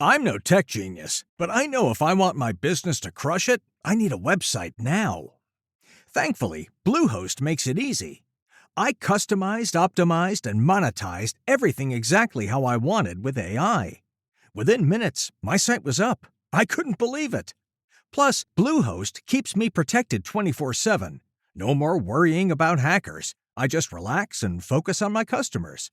I'm no tech genius, but I know if I want my business to crush it, I need a website now. Thankfully, Bluehost makes it easy. I customized, optimized, and monetized everything exactly how I wanted with AI. Within minutes, my site was up. I couldn't believe it. Plus, Bluehost keeps me protected 24/7. No more worrying about hackers. I just relax and focus on my customers.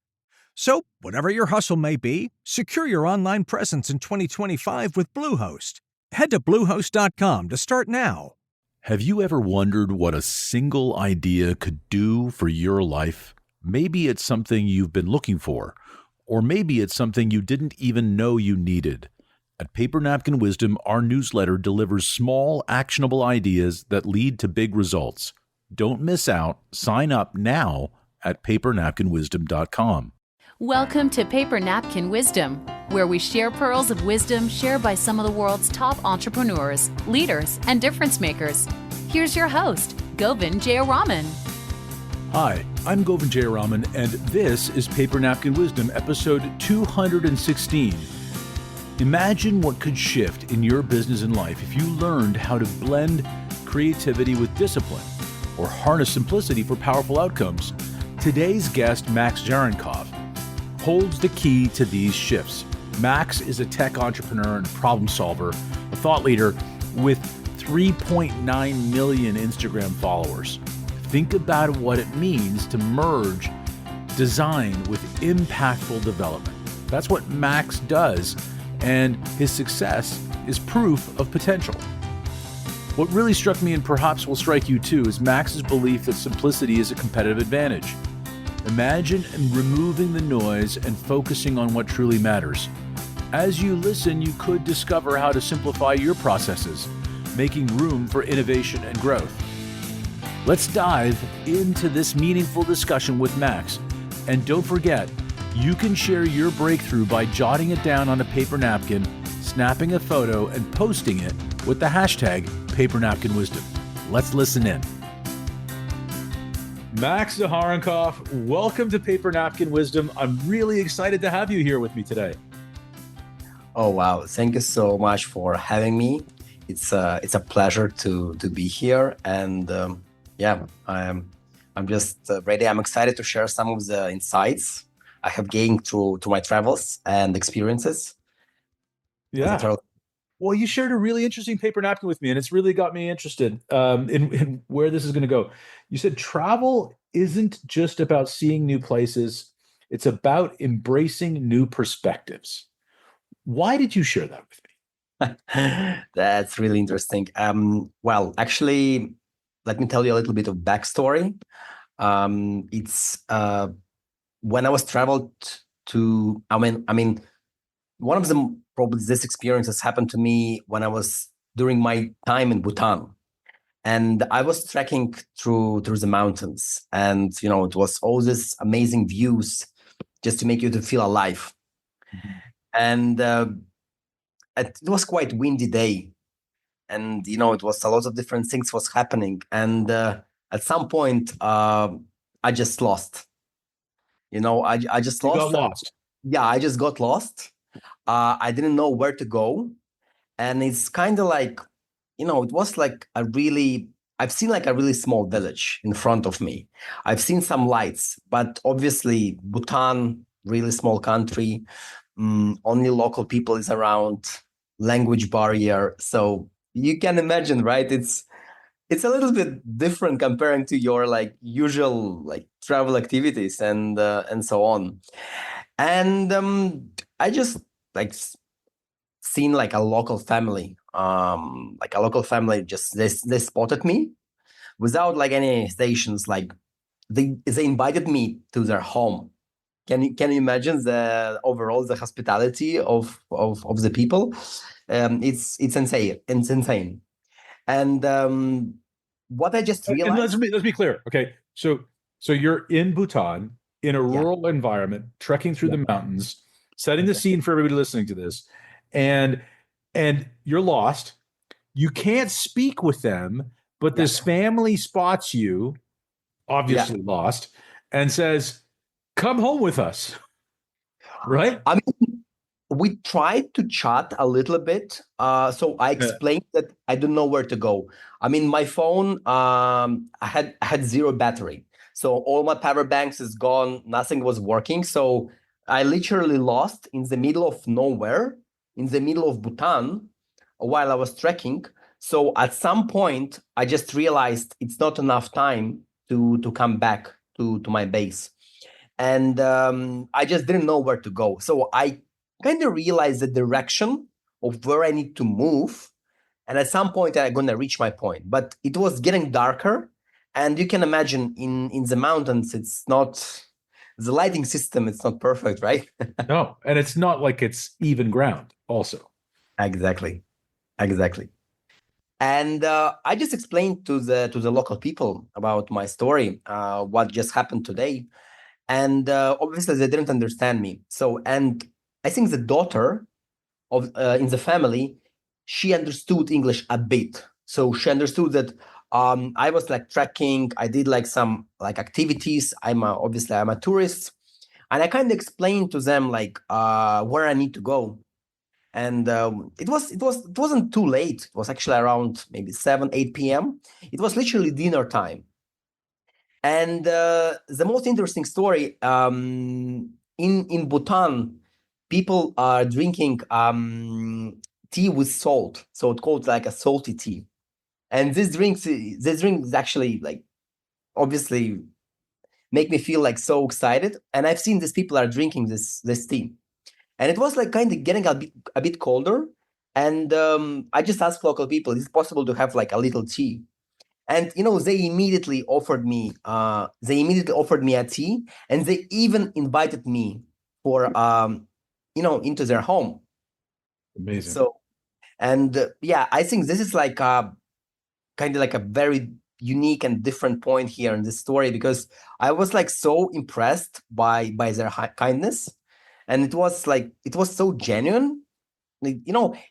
So, whatever your hustle may be, secure your online presence in 2025 with Bluehost. Head to Bluehost.com to start now. Have you ever wondered what a single idea could do for your life? Maybe it's something you've been looking for, or maybe it's something you didn't even know you needed. At Paper Napkin Wisdom, our newsletter delivers small, actionable ideas that lead to big results. Don't miss out. Sign up now at papernapkinwisdom.com. Welcome to Paper Napkin Wisdom, where we share pearls of wisdom shared by some of the world's top entrepreneurs, leaders, and difference makers. Here's your host, Govindh Jayaraman. Hi, I'm Govindh Jayaraman, and this is Paper Napkin Wisdom, episode 216. Imagine what could shift in your business and life if you learned how to blend creativity with discipline or harness simplicity for powerful outcomes. Today's guest, Max Zaharenkov, holds the key to these shifts. Max is a tech entrepreneur and problem solver, a thought leader with 3.9 million Instagram followers. Think about what it means to merge design with impactful development. That's what Max does, and his success is proof of potential. What really struck me, and perhaps will strike you too, is Max's belief that simplicity is a competitive advantage. Imagine removing the noise and focusing on what truly matters. As you listen, you could discover how to simplify your processes, making room for innovation and growth. Let's dive into this meaningful discussion with Max. And don't forget, you can share your breakthrough by jotting it down on a paper napkin, snapping a photo, and posting it with the hashtag #PaperNapkinWisdom. Let's listen in. Max Zaharenkov, welcome to Paper Napkin Wisdom. I'm really excited to have you here with me today. Oh, wow. Thank you so much for having me. It's a pleasure to be here. And I'm just ready. I'm excited to share some of the insights I have gained through my travels and experiences. Yeah. Well, you shared a really interesting paper napkin with me, and it's really got me interested in where this is going to go. You said travel isn't just about seeing new places. It's about embracing new perspectives. Why did you share that with me? That's really interesting. Well, actually, let me tell you a little bit of backstory. It's when I was traveled to, one of the probably this experience has happened to me when I was during my time in Bhutan, and I was trekking through the mountains, and it was all these amazing views just to make you to feel alive. Mm-hmm. And it was quite windy day, and it was a lot of different things was happening, and at some point I just lost. I just lost. You got lost. Yeah, I just got lost. I didn't know where to go. And it's kind of like, it was like I've seen like a really small village in front of me. I've seen some lights, but obviously Bhutan, really small country, only local people is around, language barrier. So you can imagine, right? It's a little bit different comparing to your like usual like travel activities and so on. And I just like seen like a local family, just they spotted me without like any hesitations. Like they invited me to their home. Can you imagine the overall the hospitality of the people? It's insane. It's insane. And what I just realized. And let's be clear. Okay, so you're in Bhutan in a rural environment, trekking through the mountains, setting the scene for everybody listening to this, and you're lost. You can't speak with them, but this family spots you, obviously lost, and says, "Come home with us." Right? I mean, we tried to chat a little bit. So I explained that I don't know where to go. I mean, my phone, I had zero battery. So all my power banks is gone. Nothing was working. So I literally lost in the middle of nowhere, in the middle of Bhutan, while I was trekking. So at some point, I just realized it's not enough time to come back to my base. And I just didn't know where to go. So I kind of realized the direction of where I need to move. And at some point, I'm going to reach my point. But it was getting darker. And you can imagine in the mountains, it's not, the lighting system, it's not perfect, right? No, and it's not like it's even ground also. Exactly. And I just explained to the local people about my story, what just happened today. And obviously they didn't understand me. So, and I think the daughter of in the family, she understood English a bit. So she understood that I was like trekking. I did like some like activities. Obviously I'm a tourist, and I kind of explained to them like where I need to go. And it wasn't too late. It was actually around maybe 7-8 p.m. It was literally dinner time. And the most interesting story, in Bhutan, people are drinking tea with salt, so it's called like a salty tea. And this drink is actually like obviously make me feel like so excited. And I've seen these people are drinking this tea, and it was like kind of getting a bit colder. And I just asked local people, is it possible to have like a little tea? And they immediately offered me a tea, and they even invited me for into their home. Amazing. So, and yeah, I think this is like kind of like a very unique and different point here in this story, because I was like so impressed by their kindness, and it was so genuine. Like,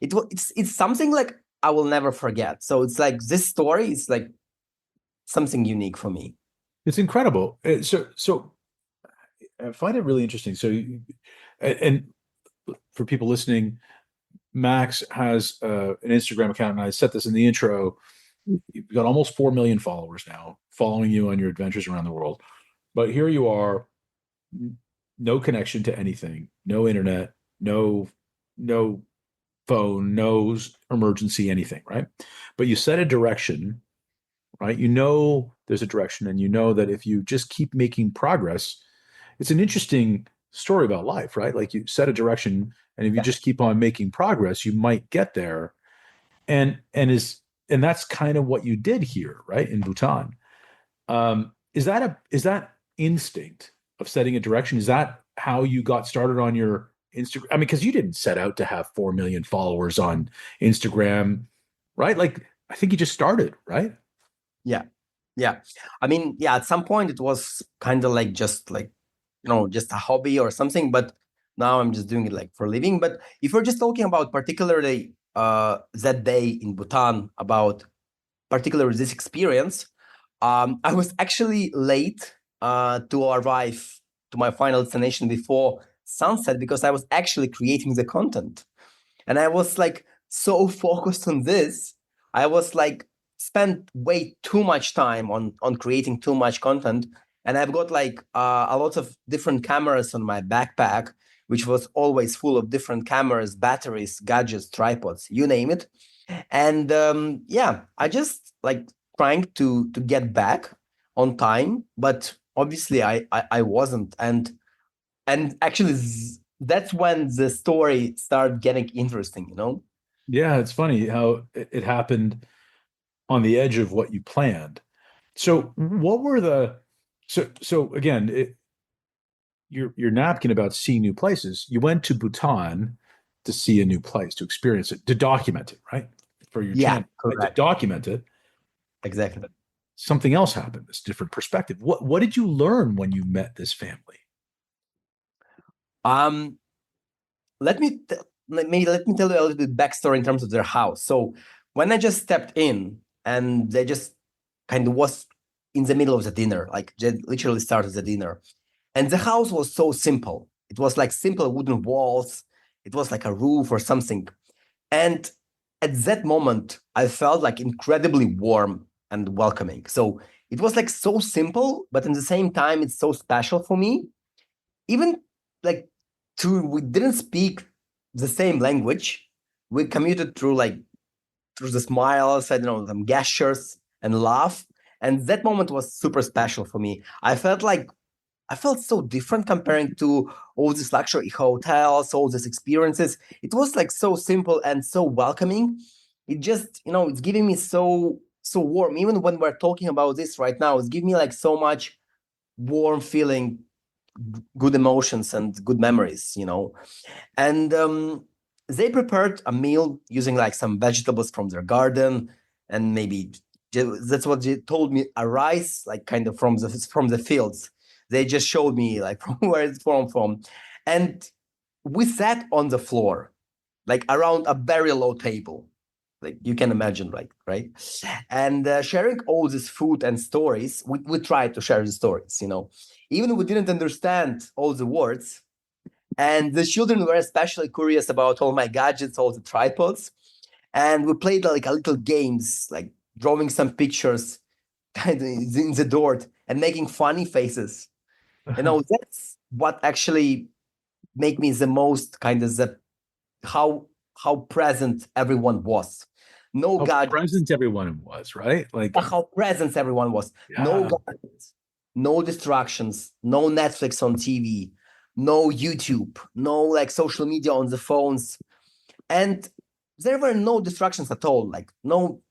it's something like I will never forget. So it's like this story is like something unique for me. It's incredible. So I find it really interesting. And for people listening, Max has an Instagram account, and I said this in the intro. You've got almost 4 million followers now following you on your adventures around the world. But here you are, no connection to anything, no internet, no phone, no emergency, anything, right? But you set a direction, right? There's a direction, and that if you just keep making progress, it's an interesting story about life, right? Like you set a direction, and if you just keep on making progress, you might get there. And that's kind of what you did here, right? In Bhutan. Is that instinct of setting a direction? Is that how you got started on your Instagram? I mean, because you didn't set out to have 4 million followers on Instagram, right? Like, I think you just started, right? Yeah. I mean, yeah, at some point it was kind of like just like, just a hobby or something, but now I'm just doing it like for a living. But if we're just talking about particularly that day in Bhutan, about particularly this experience, I was actually late to arrive to my final destination before sunset, because I was actually creating the content. And I was like so focused on this. I was like spent way too much time on creating too much content. And I've got like a lot of different cameras on my backpack, which was always full of different cameras, batteries, gadgets, tripods, you name it. And yeah, I just like trying to get back on time, but obviously I wasn't. And actually that's when the story started getting interesting. Yeah, it's funny how it happened on the edge of what you planned. So what were so again, your napkin about seeing new places. You went to Bhutan to see a new place, to experience it, to document it, right? For your Yeah, channel, right? To correct. document it. Exactly. Something else happened, this different perspective. What did you learn when you met this family? Um, let me let me tell you a little bit backstory in terms of their house. So when I just stepped in, and they just kind of was in the middle of the dinner, like just literally started the dinner, and the house was so simple. It was like simple wooden walls. It was like a roof or something. And at that moment, I felt like incredibly warm and welcoming. So it was like so simple, but at the same time, it's so special for me. Even like we didn't speak the same language. We commuted through the smiles, I don't know, some gestures and laugh. And that moment was super special for me. I felt so different comparing to all these luxury hotels, all these experiences. It was like so simple and so welcoming. It just, it's giving me so warm. Even when we're talking about this right now, it's giving me like so much warm feeling, good emotions and good memories. And they prepared a meal using like some vegetables from their garden, and maybe that's what they told me, a rice like kind of from the fields. They just showed me like from where it's from. And we sat on the floor, like around a very low table, like you can imagine, like, right? And sharing all this food and stories, we tried to share the stories. Even we didn't understand all the words. And the children were especially curious about all my gadgets, all the tripods. And we played like a little games, like drawing some pictures kind of in the dirt and making funny faces. That's what actually make me the most kind of how present everyone was. No How gadgets. present everyone was, right? Like How present everyone was. No yeah. gadgets, no distractions, no Netflix on TV, no YouTube, no like social media on the phones. And there were no distractions at all, like no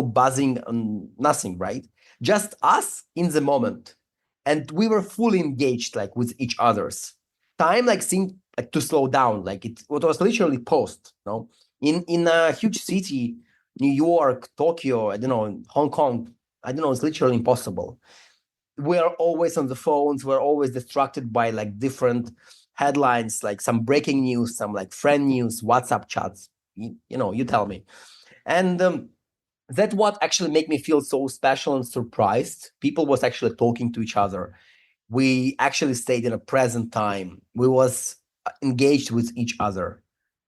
buzzing and nothing, right? Just us in the moment. And we were fully engaged like with each other's. Time like seemed like to slow down, like it was literally paused. In a huge city, New York, Tokyo, I don't know, Hong Kong, I don't know, it's literally impossible. We're always on the phones, we're always distracted by like different headlines, like some breaking news, some like friend news, WhatsApp chats. You tell me. And that what actually made me feel so special and surprised. People was actually talking to each other. We actually stayed in a present time. We was engaged with each other.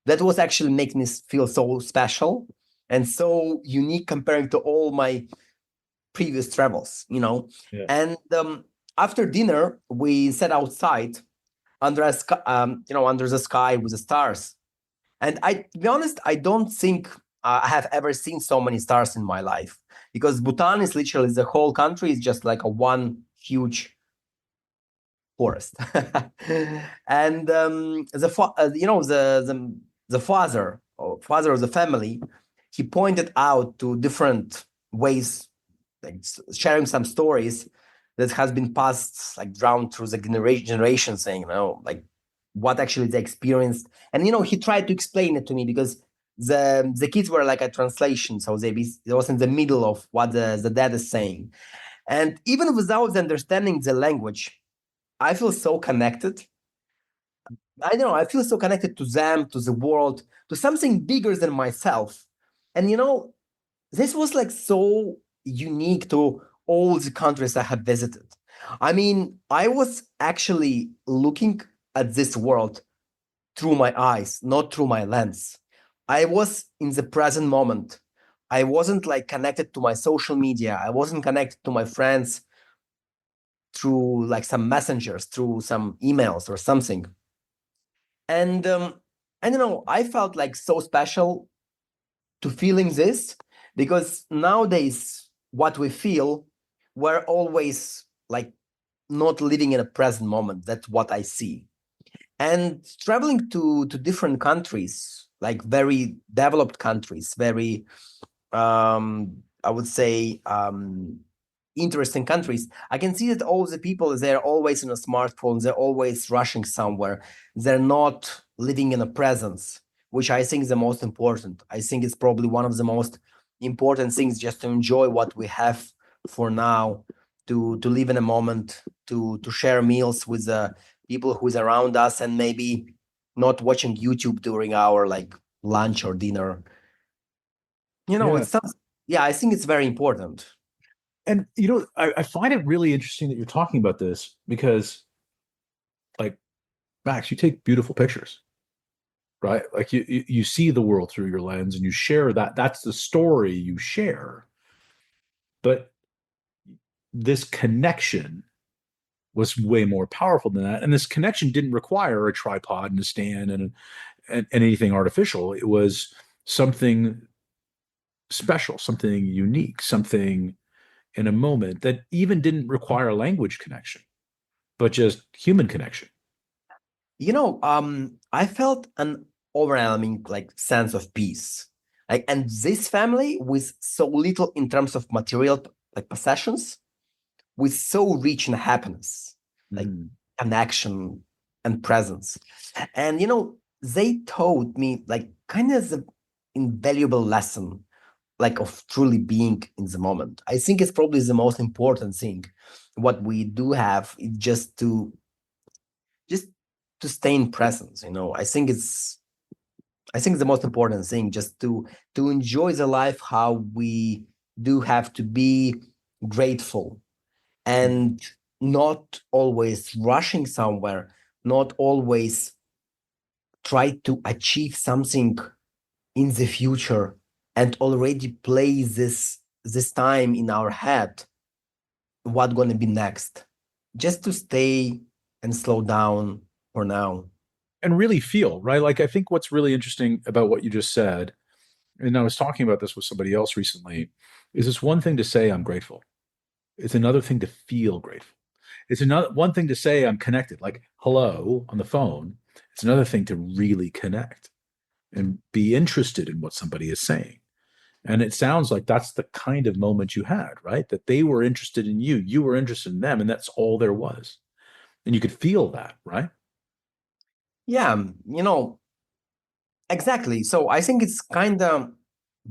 That was actually making me feel so special and so unique comparing to all my previous travels. Yeah. And after dinner, we sat outside under under the sky with the stars. And to be honest, I don't think I have ever seen so many stars in my life, because Bhutan is literally, the whole country is just like a one huge forest. And the father of the family, he pointed out to different ways, like sharing some stories that has been passed like down through the generation, saying, like what actually they experienced. And he tried to explain it to me, because the kids were like a translation, so it was in the middle of what the dad is saying. And even without understanding the language, I feel so connected. I don't know, I feel so connected to them, to the world, to something bigger than myself. And this was like so unique to all the countries I have visited. I mean, I was actually looking at this world through my eyes, not through my lens. I was in the present moment. I wasn't like connected to my social media. I wasn't connected to my friends through like some messengers, through some emails or something. And I felt like so special to feeling this, because nowadays what we feel, we're always like not living in a present moment. That's what I see. And traveling to different countries, like very developed countries, very I would say interesting countries, I can see that all the people, they're always in a smartphone, they're always rushing somewhere, they're not living in a presence, which I think is the most important. I think it's probably one of the most important things, just to enjoy what we have for now, to live in a moment, to share meals with the people who's around us, and maybe not watching YouTube during our like lunch or dinner. Yeah. It's something, yeah, I think it's very important. And I find it really interesting that you're talking about this, because like, Max, you take beautiful pictures. right? Like you see the world through your lens and you share that. That's the story you share. But this connection was way more powerful than that. And this connection didn't require a tripod and a stand and anything artificial. It was something special, something unique, something in a moment that even didn't require language connection, but just human connection. I felt an overwhelming sense of peace. And this family with so little in terms of material possessions, with so rich in happiness, like Mm. connection and presence. And they taught me kind of the invaluable lesson of truly being in the moment. I think it's probably the most important thing. What we do have is just to stay in presence. I think the most important thing, just to enjoy the life how we do have, to be grateful and not always rushing somewhere, not always try to achieve something in the future and already play this time in our head what's going to be next. Just to stay and slow down for now. And really feel, right? Like, I think what's really interesting about what you just said, and I was talking about this with somebody else recently, is it's one thing to say I'm grateful. It's another thing to feel grateful. It's another one thing to say I'm connected, like hello on the phone. It's another thing to really connect and be interested in what somebody is saying. And it sounds like that's the kind of moment you had, right? That they were interested in you, you were interested in them, and that's all there was. And you could feel that, right? Yeah, exactly. So I think it's kind of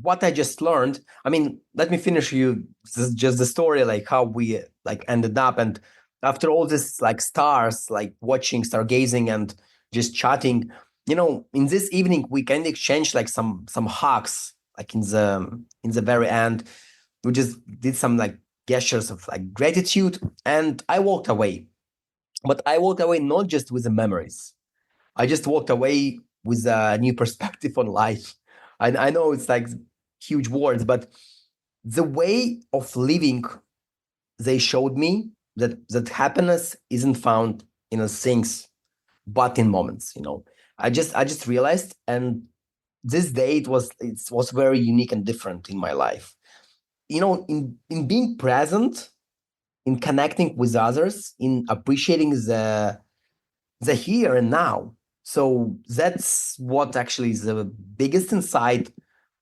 what I just learned. I mean, let me finish you just the story, how we ended up. And after all this, stars, watching, stargazing, and just chatting, in this evening we can exchange some hugs, in the very end. We just did some gestures of gratitude, and I walked away. But I walked away not just with the memories. I just walked away with a new perspective on life. I know it's huge words, but the way of living, they showed me that happiness isn't found in things, but in moments. I just realized, and this day it was very unique and different in my life. In being present, in connecting with others, in appreciating the here and now. So that's what actually is the biggest insight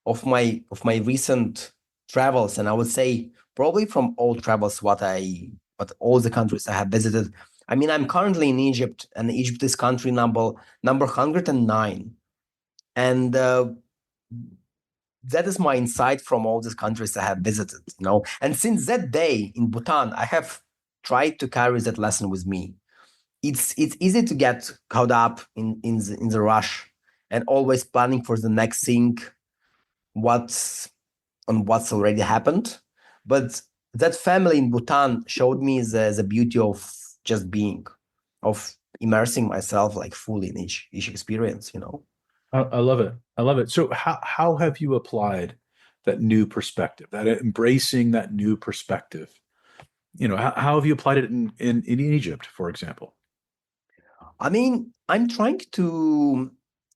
of my recent travels, and I would say probably from all travels but all the countries I have visited. I mean, I'm currently in Egypt, and Egypt is country number 109, and that is my insight from all these countries I have visited. And since that day in Bhutan, I have tried to carry that lesson with me. It's easy to get caught up in the rush and always planning for the next thing, what's already happened. But that family in Bhutan showed me the beauty of just being, of immersing myself fully in each experience. I love it. I love it. So how have you applied that new perspective, that embracing that new perspective? How have you applied it in Egypt, for example? I mean, I'm trying to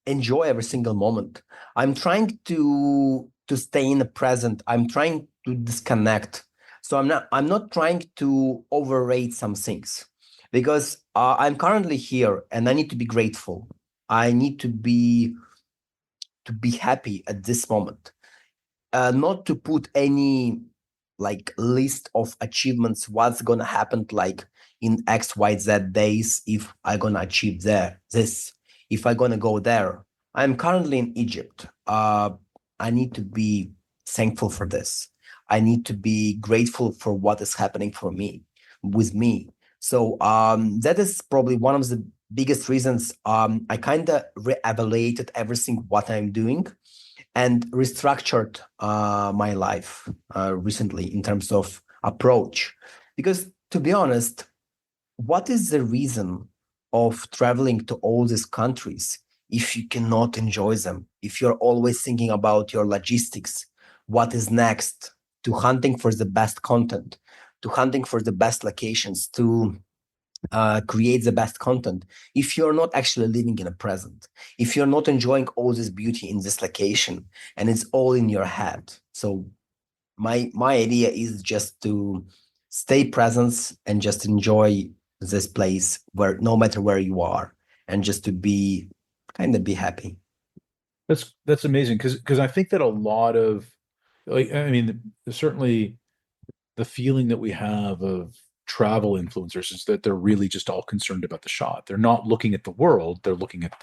enjoy every single moment. I'm trying to stay in the present. I'm trying to disconnect. So I'm not trying to overrate some things, because I'm currently here and I need to be grateful. I need to be happy at this moment. Not to put any list of achievements, what's gonna happen in XYZ days, if I'm gonna achieve this, if I'm gonna go there. I'm currently in Egypt. I need to be thankful for this. I need to be grateful for what is happening for me, with me. So that is probably one of the biggest reasons I kind of re-evaluated everything what I'm doing and restructured my life recently in terms of approach. Because to be honest, what is the reason of traveling to all these countries if you cannot enjoy them, if you're always thinking about your logistics, what is next, to hunting for the best content, to hunting for the best locations, to create the best content, if you're not actually living in the present, if you're not enjoying all this beauty in this location, and it's all in your head. So my idea is just to stay present and just enjoy this place, where no matter where you are, and just to be kind of be happy. That's amazing because I think that a lot of, like, I mean, certainly the feeling that we have of travel influencers is that they're really just all concerned about the shot. They're not looking at the world, they're looking at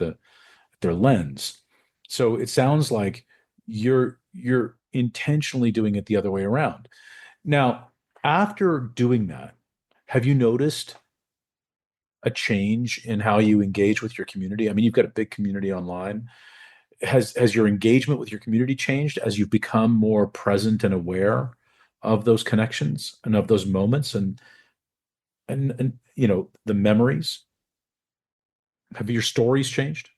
their lens. So it sounds like you're intentionally doing it the other way around. Now, after doing that, have you noticed a change in how you engage with your community? I mean, you've got a big community online. Has your engagement with your community changed as you've become more present and aware of those connections and of those moments and the memories? Have your stories changed?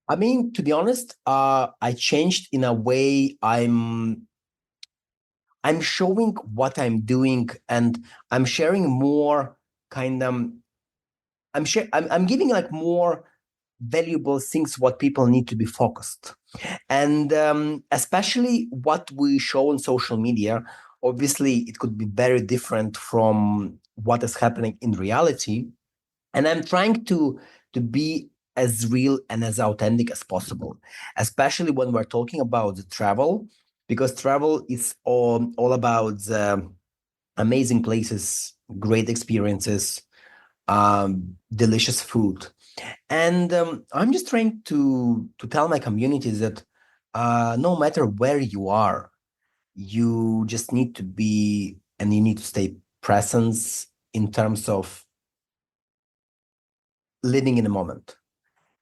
I mean, to be honest, I changed in a way. I'm showing what I'm doing, and I'm sharing more kind of. I'm giving like more valuable things what people need to be focused, and especially what we show on social media. Obviously, it could be very different from what is happening in reality, and I'm trying to be as real and as authentic as possible, especially when we're talking about the travel, because travel is all about the amazing places, great experiences, delicious food. And I'm just trying to tell my community that no matter where you are, you just need to be, and you need to stay present in terms of living in the moment.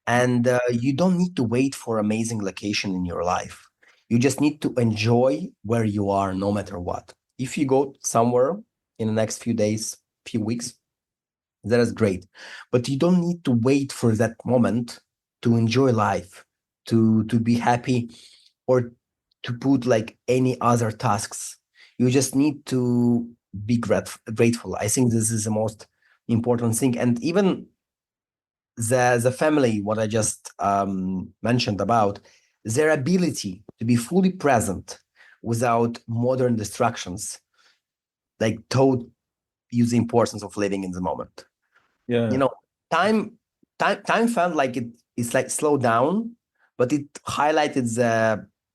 And you don't need to wait for amazing location in your life. You just need to enjoy where you are, no matter what. If you go somewhere in the next few days, few weeks, that is great. But you don't need to wait for that moment to enjoy life, to be happy, or to put like any other tasks. You just need to be grateful. I think this is the most important thing. And even the family, what I just mentioned about, their ability to be fully present without modern distractions, like taught you the importance of living in the moment. You Yeah. know, time felt like it's like slowed down, but it highlighted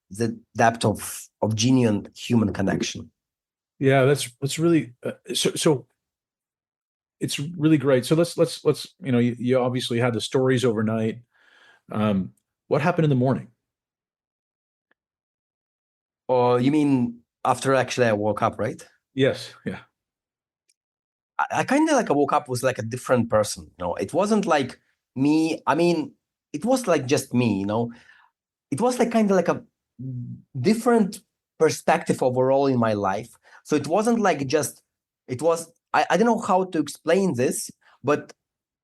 the depth of genuine human connection. Yeah, that's really so it's really great. So let's you obviously had the stories overnight. What happened in the morning? Or you mean after actually I woke up, right? Yes, yeah. I kind of like I woke up was like a different person. It wasn't like me. I mean, it was like just me. It was like kind of like a different perspective overall in my life. So it wasn't like just. It was. I don't know how to explain this, but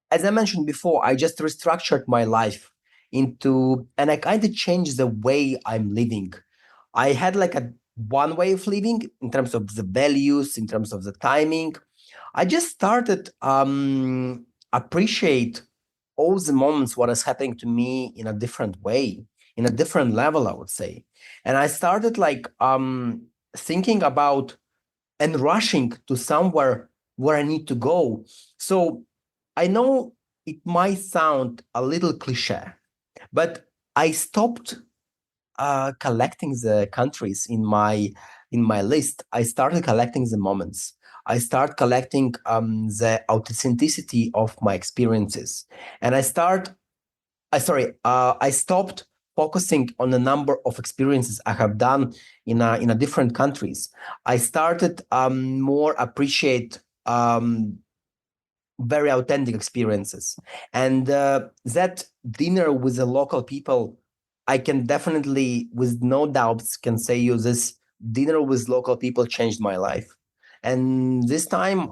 as I mentioned before, I just restructured my life into, and I kind of changed the way I'm living. I had like a one way of living in terms of the values, in terms of the timing. I just started appreciate all the moments what is happening to me in a different way, in a different level, I would say. And I started like thinking about and rushing to somewhere where I need to go. So I know it might sound a little cliche, but I stopped collecting the countries in my list. I started collecting the moments. I start collecting the authenticity of my experiences, and I stopped focusing on the number of experiences I have done in a different countries. I started more appreciate very authentic experiences, and that dinner with the local people, I can definitely, with no doubts, can say you this dinner with local people changed my life. And this time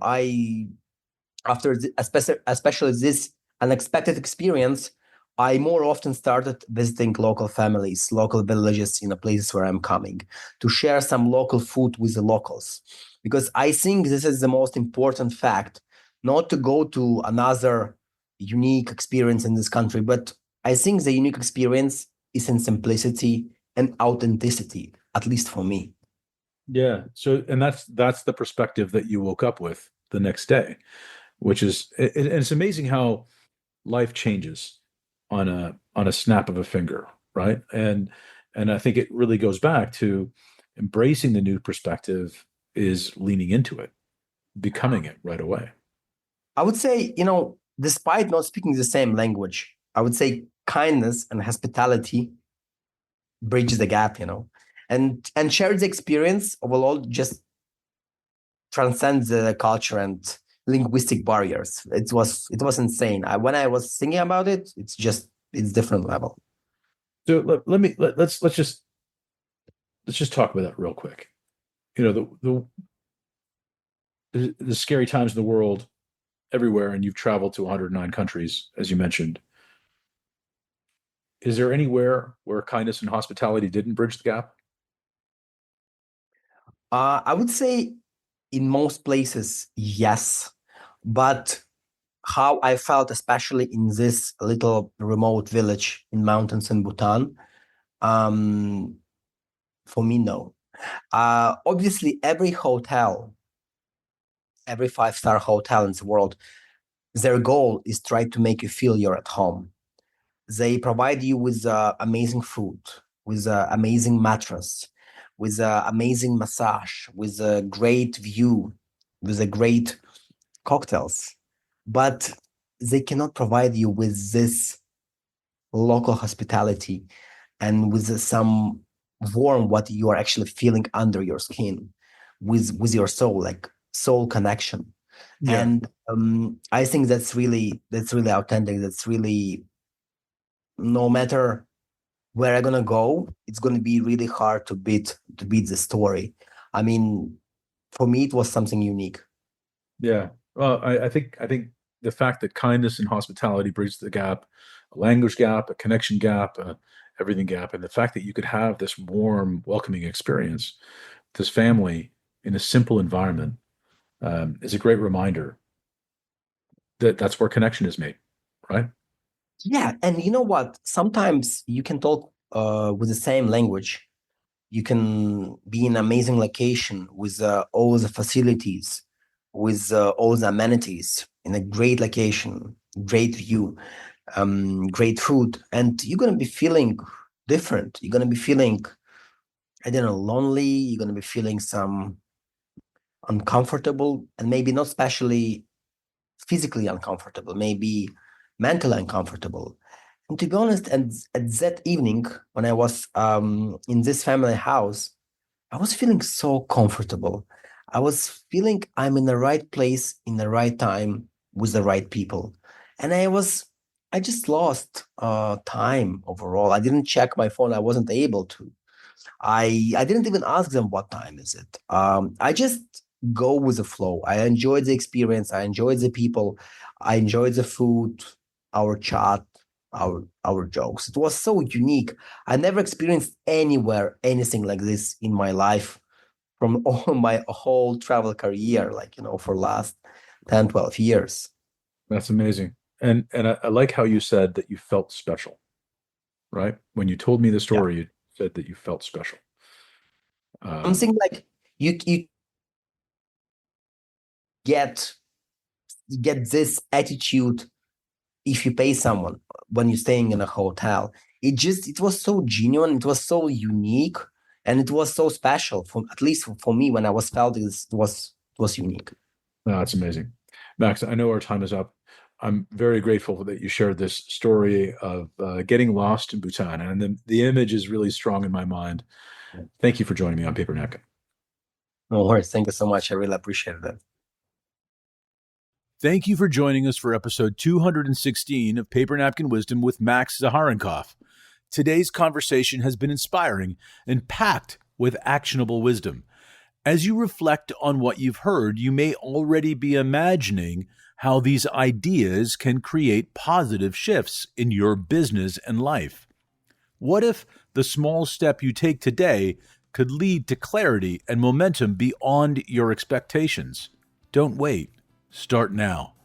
especially this unexpected experience, I more often started visiting local families, local villages in the places where I'm coming, to share some local food with the locals. Because I think this is the most important fact, not to go to another unique experience in this country, but I think the unique experience is in simplicity and authenticity, at least for me. Yeah. So, and that's the perspective that you woke up with the next day, which is, and it's amazing how life changes on a snap of a finger, right? And I think it really goes back to embracing the new perspective is leaning into it, becoming it right away. I would say, despite not speaking the same language, I would say kindness and hospitality bridge the gap, and share the experience overall just transcends the culture and linguistic barriers. It was insane. When I was thinking about it, it's different level. So let's just talk about that real quick. You know, the scary times in the world everywhere, and you've traveled to 109 countries, as you mentioned. Is there anywhere where kindness and hospitality didn't bridge the gap? I would say in most places, yes, but how I felt, especially in this little remote village in mountains in Bhutan, um, for me, no. Obviously, every five-star hotel in the world, their goal is try to make you feel you're at home. They provide you with amazing food, with amazing mattress, with amazing massage, with a great view, with a great cocktails. But they cannot provide you with this local hospitality and with some warm what you are actually feeling under your skin, with your soul, like soul connection. Yeah. And I think that's really authentic. That's really, no matter where I'm gonna go, it's gonna be really hard to beat the story. I mean, for me, it was something unique. Yeah. Well, I think the fact that kindness and hospitality bridge the gap, a language gap, a connection gap, everything gap, and the fact that you could have this warm, welcoming experience, this family in a simple environment, is a great reminder that that's where connection is made, right? Yeah, and you know what? Sometimes you can talk with the same language. You can be in an amazing location with all the facilities, with all the amenities, in a great location, great view, great food, and you're gonna be feeling different. You're gonna be feeling, I don't know, lonely. You're gonna be feeling some uncomfortable, and maybe not especially physically uncomfortable, maybe mentally uncomfortable. And to be honest, and at that evening, when I was in this family house, I was feeling so comfortable. I was feeling I'm in the right place in the right time with the right people. And I just lost time overall. I didn't check my phone. I wasn't able to. I didn't even ask them what time is it. I just go with the flow. I enjoyed the experience. I enjoyed the people. I enjoyed the food, our chat, our jokes. It was so unique. I never experienced anywhere anything like this in my life from all my whole travel career, like, for last 10, 12 years. That's amazing. And I like how you said that you felt special, right? When you told me the Yeah. story, you said that you felt special. Something like you get this attitude if you pay someone when you're staying in a hotel. It was so genuine, it was so unique, and it was so special, for at least for me. When I was felt it was unique. No, that's amazing. Max, I know our time is up. I'm very grateful that you shared this story of getting lost in Bhutan, and the image is really strong in my mind. Thank you for joining me on Paper Napkin. No worries. Thank you so much. I really appreciate that. Thank you for joining us for episode 216 of Paper Napkin Wisdom with Max Zaharenkov. Today's conversation has been inspiring and packed with actionable wisdom. As you reflect on what you've heard, you may already be imagining how these ideas can create positive shifts in your business and life. What if the small step you take today could lead to clarity and momentum beyond your expectations? Don't wait. Start now.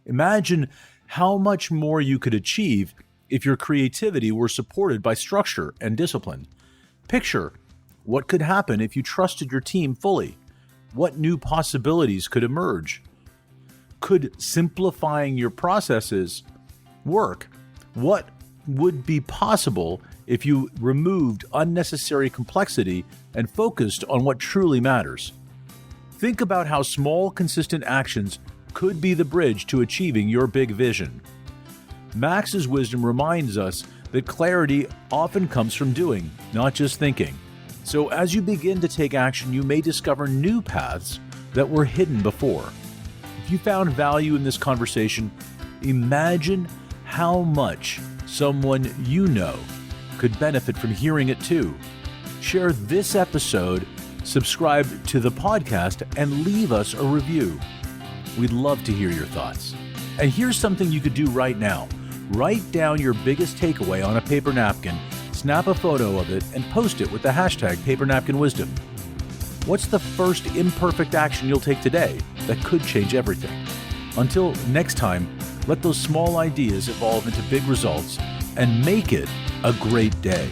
Imagine how much more you could achieve if your creativity were supported by structure and discipline. Picture what could happen if you trusted your team fully. What new possibilities could emerge? Could simplifying your processes work? What would be possible if you removed unnecessary complexity and focused on what truly matters? Think about how small, consistent actions could be the bridge to achieving your big vision. Max's wisdom reminds us that clarity often comes from doing, not just thinking. So as you begin to take action, you may discover new paths that were hidden before. If you found value in this conversation, imagine how much someone you know could benefit from hearing it too. Share this episode, subscribe to the podcast, and leave us a review. We'd love to hear your thoughts. And here's something you could do right now. Write down your biggest takeaway on a paper napkin, snap a photo of it, and post it with the hashtag Paper Napkin Wisdom. What's the first imperfect action you'll take today that could change everything? Until next time, let those small ideas evolve into big results and make it a great day.